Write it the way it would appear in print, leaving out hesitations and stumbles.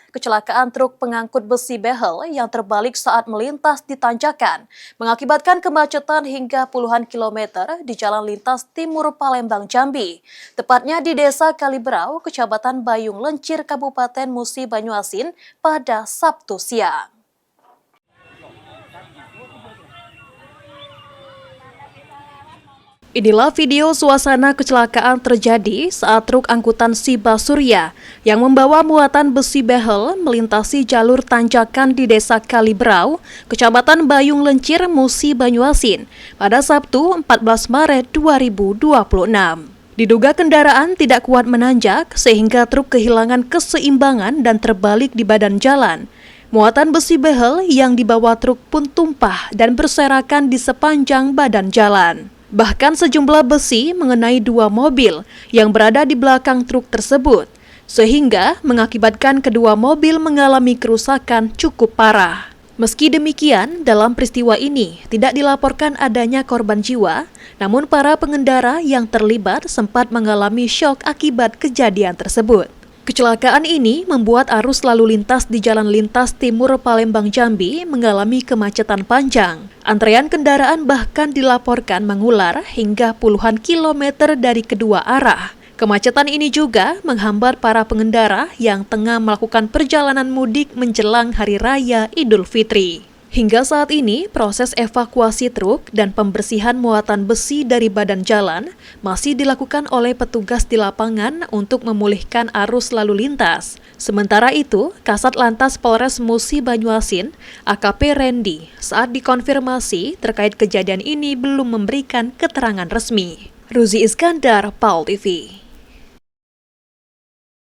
kecelakaan truk pengangkut besi behel yang terbalik saat melintas di tanjakan, mengakibatkan kemacetan hingga puluhan kilometer di jalan lintas timur Palembang, Jambi. Tepatnya di Desa Kaliberau, Kecamatan Bayung Lencir, Kabupaten Musi Banyuasin pada Sabtu siang. Inilah video suasana kecelakaan terjadi saat truk angkutan Siba Surya yang membawa muatan besi behel melintasi jalur tanjakan di Desa Kaliberau, Kecamatan Bayung Lencir, Musi Banyuasin pada Sabtu 14 Maret 2026. Diduga kendaraan tidak kuat menanjak sehingga truk kehilangan keseimbangan dan terbalik di badan jalan. Muatan besi behel yang dibawa truk pun tumpah dan berserakan di sepanjang badan jalan. Bahkan sejumlah besi mengenai dua mobil yang berada di belakang truk tersebut, sehingga mengakibatkan kedua mobil mengalami kerusakan cukup parah. Meski demikian, dalam peristiwa ini tidak dilaporkan adanya korban jiwa, namun para pengendara yang terlibat sempat mengalami syok akibat kejadian tersebut. Kecelakaan ini membuat arus lalu lintas di Jalan Lintas Timur Palembang, Jambi mengalami kemacetan panjang. Antrean kendaraan bahkan dilaporkan mengular hingga puluhan kilometer dari kedua arah. Kemacetan ini juga menghambat para pengendara yang tengah melakukan perjalanan mudik menjelang Hari Raya Idul Fitri. Hingga saat ini, proses evakuasi truk dan pembersihan muatan besi dari badan jalan masih dilakukan oleh petugas di lapangan untuk memulihkan arus lalu lintas. Sementara itu, Kasat Lantas Polres Musi Banyuasin, AKP Randy, saat dikonfirmasi terkait kejadian ini belum memberikan keterangan resmi. Ruzi Iskandar, PAL TV.